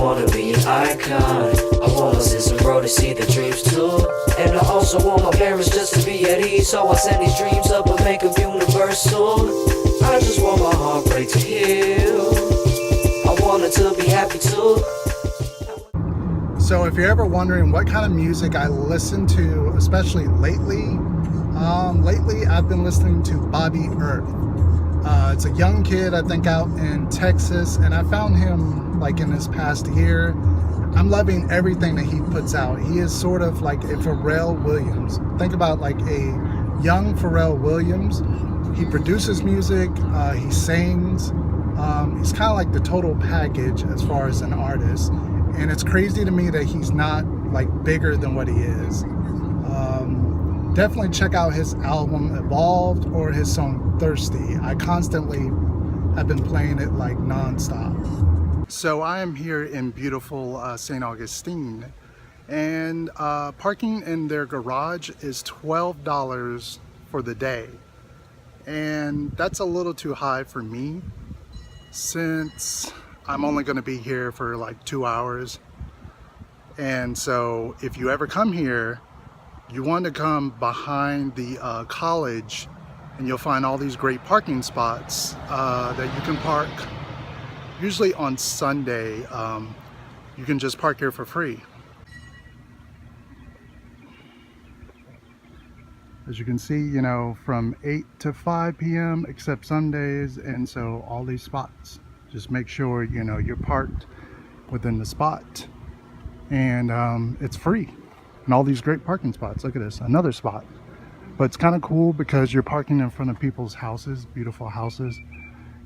wanna be an icon. I want my sister bro to see the dreams too. And I also want my parents just to be at ease. So I send these dreams up and make them universal. I just want my heartbreak to heal. I want her to be happy too. So if you're ever wondering what kind of music I listen to, especially lately, I've been listening to Bobby Earth. It's a young kid, I think, out in Texas, and I found him like in this past year. I'm loving everything that he puts out. He is sort of like a Pharrell Williams. Think about like a young Pharrell Williams. He produces music, he sings. He's kind of like the total package as far as an artist. And it's crazy to me that he's not like bigger than what he is. Definitely check out his album Evolved or his song Thirsty. I constantly have been playing it like nonstop. So I am here in beautiful St. Augustine, and parking in their garage is $12 for the day. And that's a little too high for me since I'm only going to be here for like 2 hours. And so if you ever come here, you want to come behind the college, and you'll find all these great parking spots that you can park. Usually on Sunday, you can just park here for free. As you can see, you know, from 8 to 5 p.m. except Sundays, and so all these spots. Just make sure, you know, you're parked within the spot, and it's free. And all these great parking spots. Look at this, another spot. But it's kind of cool because you're parking in front of people's houses, beautiful houses.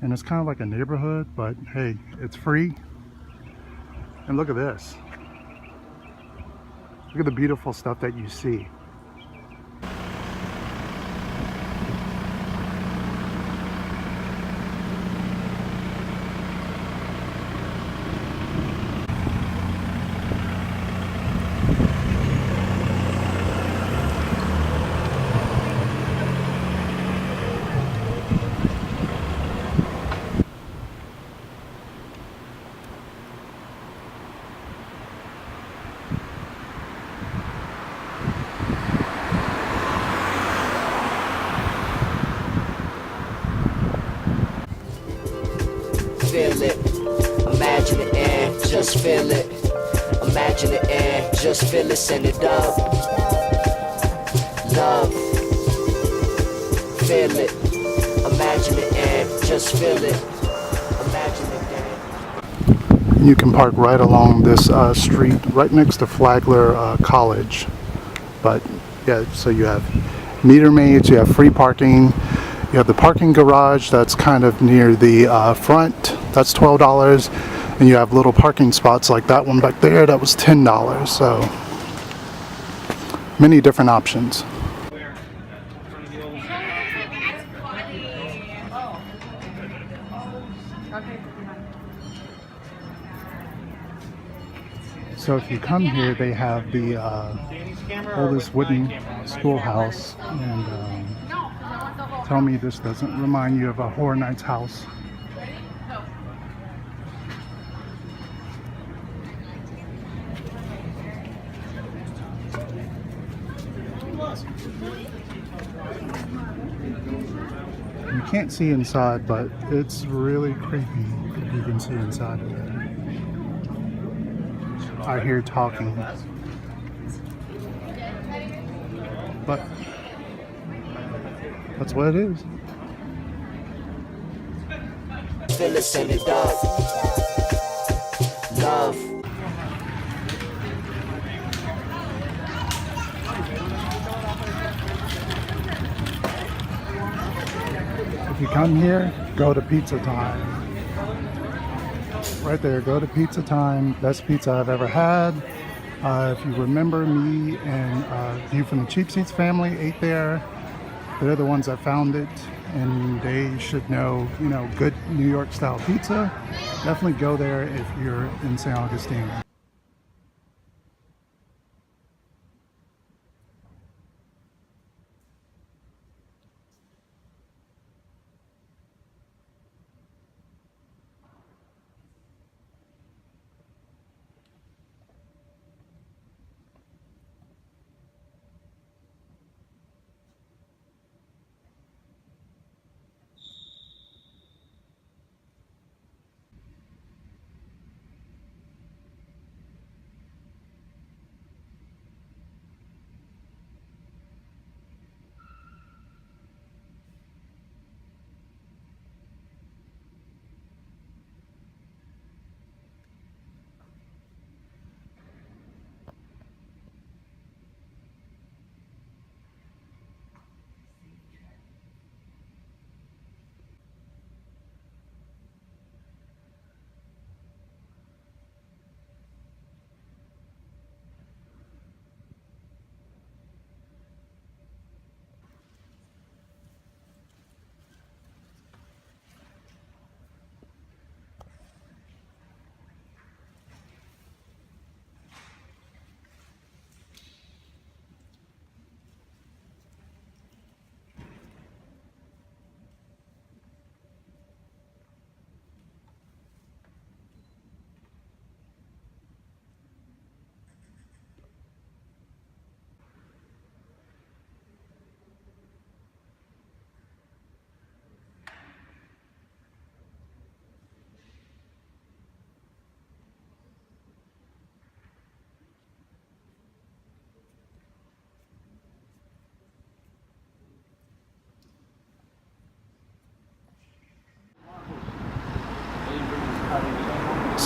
And it's kind of like a neighborhood, but hey, it's free. And look at this. Look at the beautiful stuff that you see. Feel it, imagine it and just feel it. Imagine it and just feel it, send it up. Love, feel it, imagine it and just feel it. Imagine it and... You can park right along this street, right next to Flagler College. But yeah, so you have meter maids, you have free parking. You have the parking garage that's kind of near the front, that's $12, and you have little parking spots like that one back there, that was $10, so many different options. So if you come here, they have the oldest wooden schoolhouse, and tell me this doesn't remind you of a Horror Nights house. You can't see inside, but it's really creepy if you can see inside of it. I hear talking, but that's what it is. Feel it, send it up. Love. If you come here, go to Pizza Time. Right there, go to Pizza Time. Best pizza I've ever had. If you remember, me and View from the Cheap Seats family ate there. They're the ones that found it, and they should know, you know, good New York style pizza. Definitely go there if you're in St. Augustine.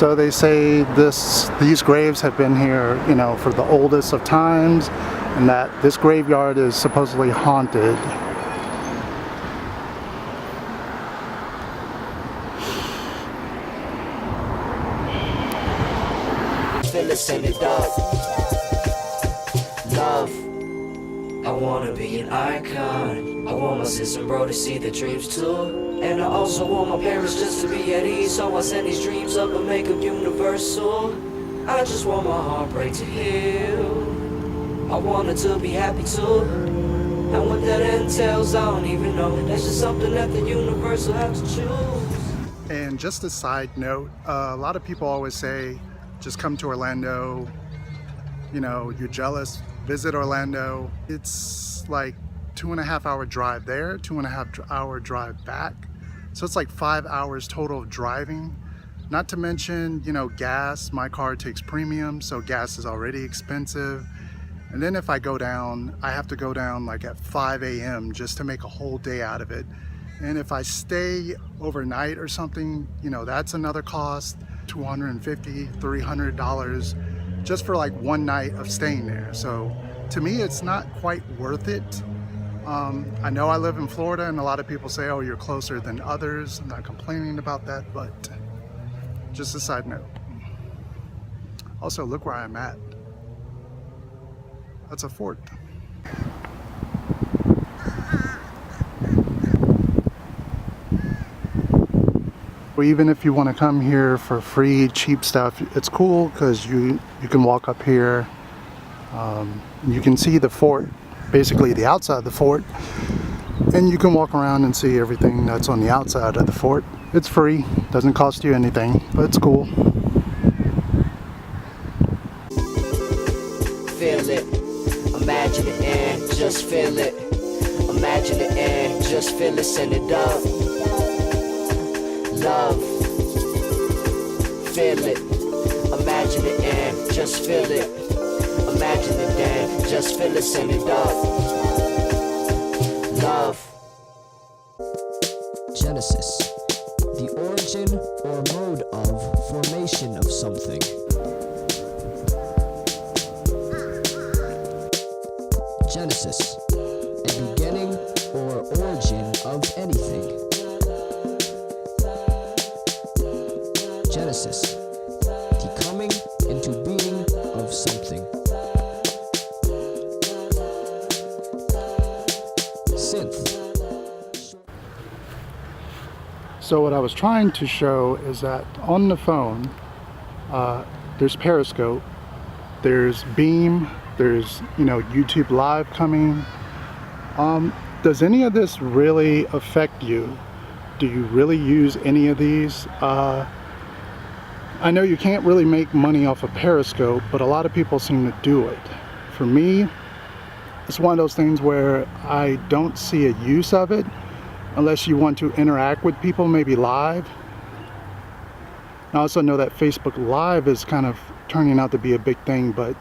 So they say these graves have been here, you know, for the oldest of times, and that this graveyard is supposedly haunted. Send it up. Love. I wanna be an icon. I want my sis and bro to see the dreams too. And I also want my parents just to be at ease. So I send these dreams up and make them universal. I just want my heartbreak to heal. I want her to be happy too. And what that entails, I don't even know. That's just something that the universe will have to choose. And just a side note, a lot of people always say, just come to Orlando, you know, you're jealous, visit Orlando. It's like 2.5 hour drive there, 2.5 hour drive back. So it's like 5 hours total of driving. Not to mention, you know, gas. My car takes premium, so gas is already expensive. And then if I go down, I have to go down like at 5 a.m. just to make a whole day out of it. And if I stay overnight or something, you know, that's another cost, $250, $300 just for like one night of staying there. So to me, it's not quite worth it. I know I live in Florida and a lot of people say, oh, you're closer than others. I'm not complaining about that, but just a side note. Also, look where I'm at. That's a fort. Even if you want to come here for free, cheap stuff, it's cool because you can walk up here. You can see the fort, basically the outside of the fort, and you can walk around and see everything that's on the outside of the fort. It's free, doesn't cost you anything, but it's cool. Feel it, imagine it and just feel it. Imagine it and just feel it, send it up. Love, feel it, imagine it and just feel it. Imagine it and just feel it, send it up. Love. Genesis, the origin or mode of formation of something. Genesis, a beginning or origin of anything. Genesis, the coming into being of something. Synth. So what I was trying to show is that on the phone, there's Periscope, there's Beam, there's, you know, YouTube Live coming. Does any of this really affect you? Do you really use any of these? I know you can't really make money off of Periscope, but a lot of people seem to do it. For me, it's one of those things where I don't see a use of it unless you want to interact with people, maybe live. I also know that Facebook Live is kind of turning out to be a big thing, but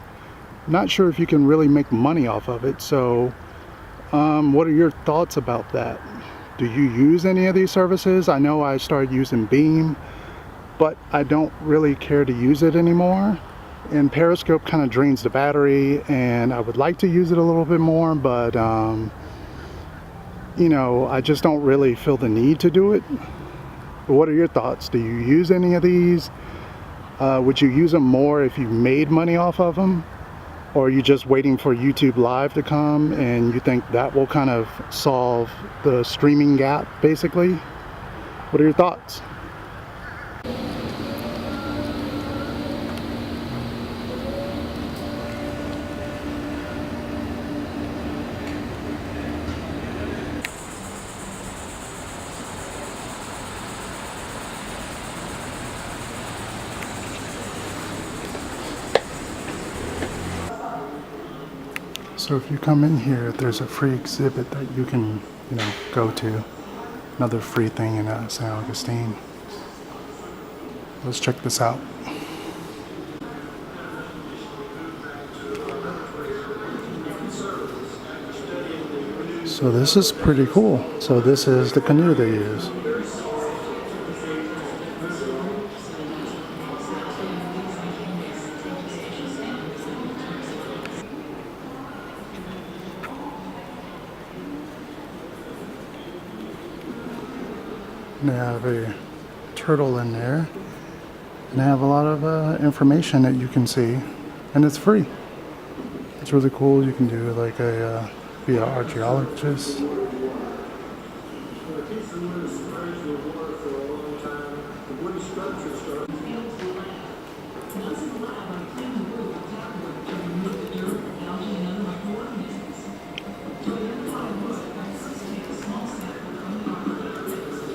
not sure if you can really make money off of it. So what are your thoughts about that? Do you use any of these services? I know I started using Beam, but I don't really care to use it anymore. And Periscope kind of drains the battery, and I would like to use it a little bit more, but you know, I just don't really feel the need to do it. But what are your thoughts? Do you use any of these? Would you use them more if you made money off of them? Or are you just waiting for YouTube Live to come and you think that will kind of solve the streaming gap, basically? What are your thoughts? So if you come in here, there's a free exhibit that you can, you know, go to. Another free thing in St. Augustine. Let's check this out. So this is pretty cool. So this is the canoe they use. They have a turtle in there. And they have a lot of information that you can see. And it's free. It's really cool. You can do like be an archaeologist.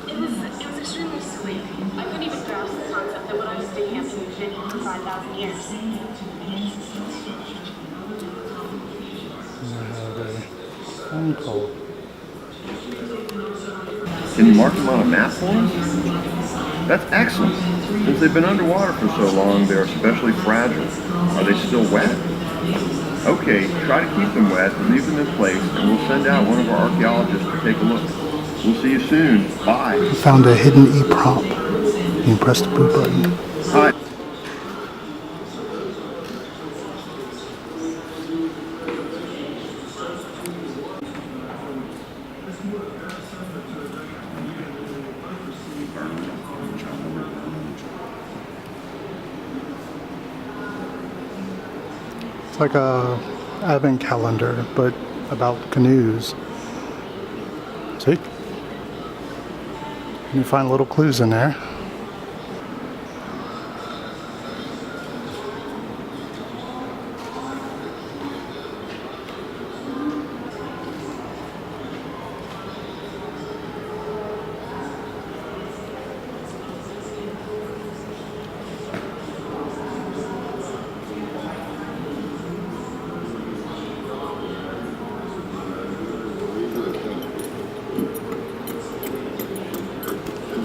It was extremely sweet. I couldn't even grasp the concept that when I was decamping in Virginia for 5,000 years. I have a phone call. Can you mark them on a map for us? That's excellent. Since they've been underwater for so long, they're especially fragile. Are they still wet? Okay, try to keep them wet and leave them in place, and we'll send out one of our archaeologists to take a look. We'll see you soon. Bye. I found a hidden EEPROM. You can press the boot button. Hi. It's like a advent calendar, but about canoes. See? You find little clues in there.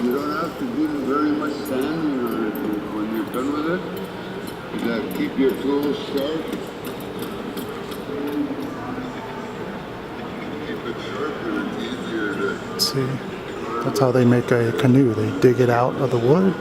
You don't have to do very much sanding on it when you're done with it. You gotta keep your tools sharp. Keep it sharp and it's easier to... See, that's how they make a canoe. They dig it out of the wood.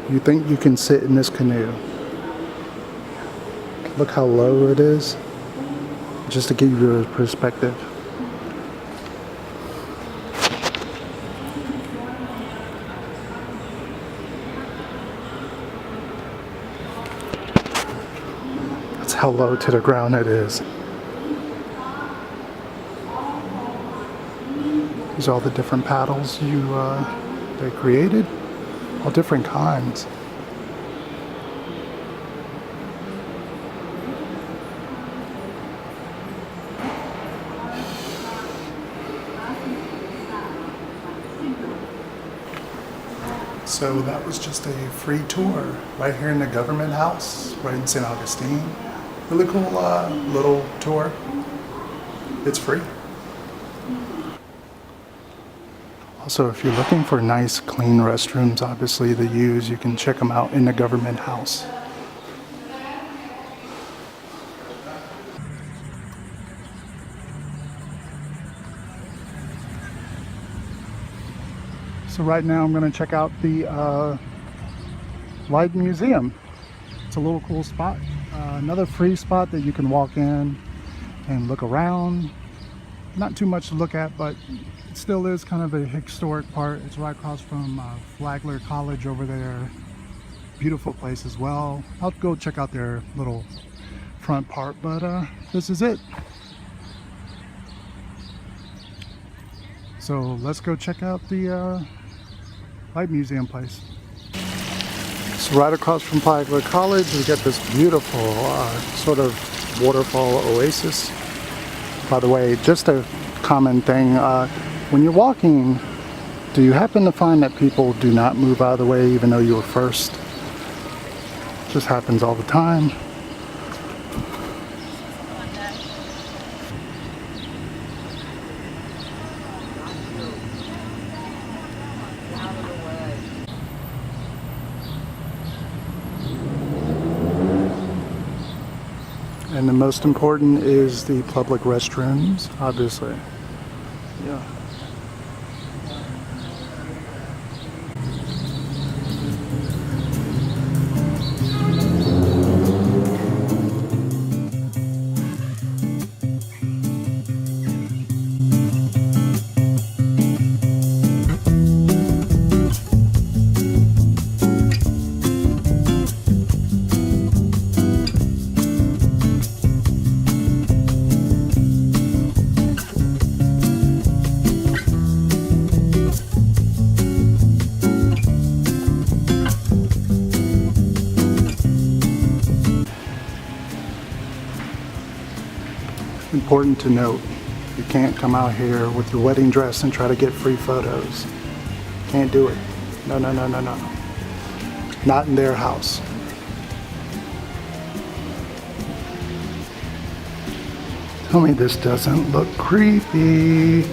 You think you can sit in this canoe? Look how low it is, just to give you a perspective. That's how low to the ground it is. These are all the different paddles they created. All different kinds. So that was just a free tour right here in the government house, right in St. Augustine. Really cool little tour. It's free. Also, if you're looking for nice, clean restrooms, obviously to use, you can check them out in the government house. So right now I'm going to check out the Light Museum. It's a little cool spot. Another free spot that you can walk in and look around. Not too much to look at, but it still is kind of a historic part. It's right across from Flagler College over there. Beautiful place as well. I'll go check out their little front part, but this is it. So let's go check out the Light Museum place. So right across from Flagler College, we get this beautiful sort of waterfall oasis. By the way, just a common thing, when you're walking, do you happen to find that people do not move out of the way even though you were first? Just happens all the time. And the most important is the public restrooms, obviously. Yeah. Important to note, you can't come out here with your wedding dress and try to get free photos. Can't do it. No, no, no, no, no. Not in their house. Tell me this doesn't look creepy.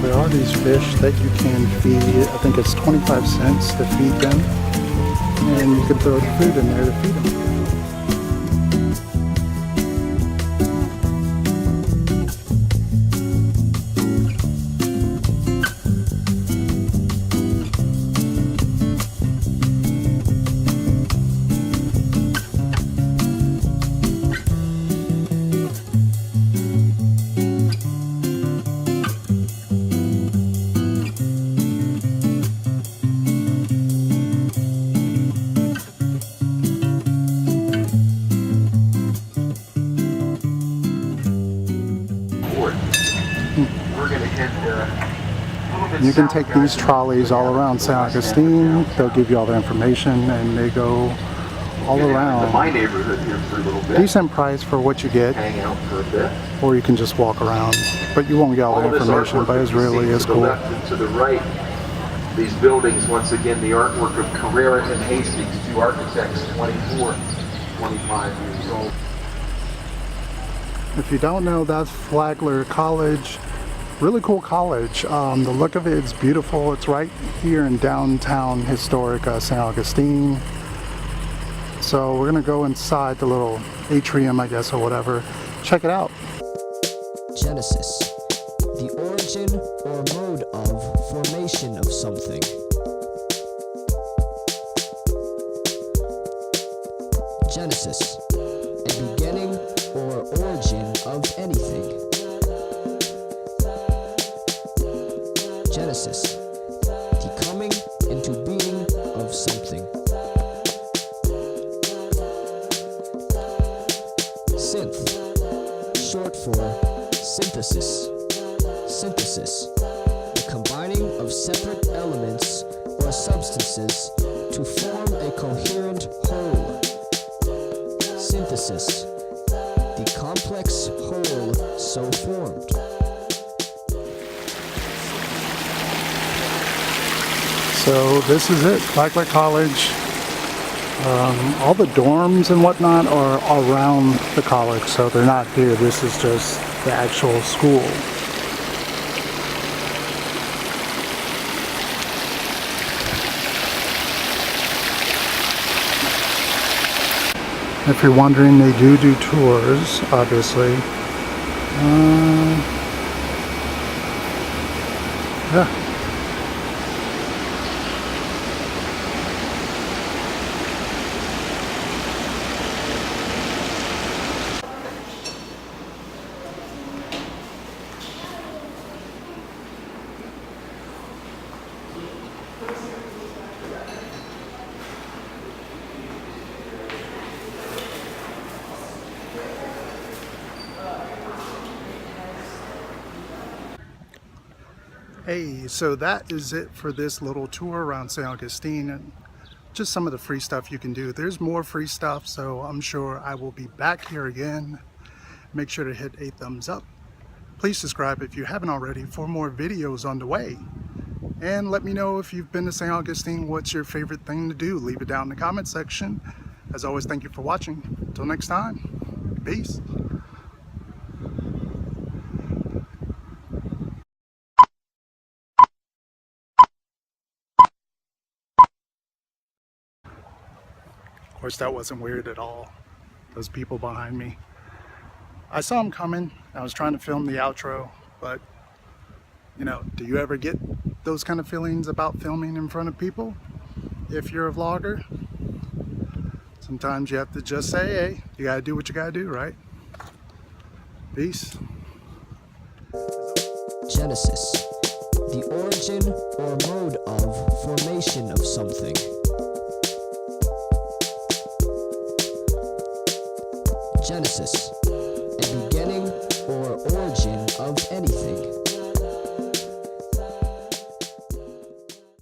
There are these fish that you can feed. I think it's 25 cents to feed them. And you can throw the food in there to feed them. You can take these trolleys all around St. Augustine. They'll give you all the information, and they go all around. My neighborhood here for a little bit. Decent price for what you get, Hang out for a bit. or you can just walk around. But you won't get all the This information, artwork but that it's you see really is to the cool. left and to the right. These buildings, once again, the artwork of Carrera and Hastings, two architects, 24, 25 years old. If you don't know, that's Flagler College. Really cool college. The look of it is beautiful. It's right here in downtown historic St. Augustine. So we're gonna go inside the little atrium, I guess, or whatever. Check it out. Genesis, the origin or mode of formation of something. Genesis, a beginning or origin of anything. Genesis, the coming into being of something. Synth, short for synthesis. Synthesis, the combining of separate elements or substances to form a coherent whole. Synthesis, the complex whole so formed. So this is it, Flagler College. All the dorms and whatnot are around the college, so they're not here. This is just the actual school. If you're wondering, they do tours, obviously. Yeah. Hey, so that is it for this little tour around St. Augustine and just some of the free stuff you can do. There's more free stuff, so I'm sure I will be back here again. Make sure to hit a thumbs up. Please subscribe if you haven't already for more videos on the way. And let me know if you've been to St. Augustine, what's your favorite thing to do? Leave it down in the comment section. As always, thank you for watching. Until next time, peace. Of course, that wasn't weird at all. Those people behind me. I saw them coming. I was trying to film the outro, but you know, do you ever get those kind of feelings about filming in front of people? If you're a vlogger, sometimes you have to just say, hey, you gotta do what you gotta do, right? Peace. Genesis, the origin or mode of formation of something. Genesis, a beginning or origin of anything.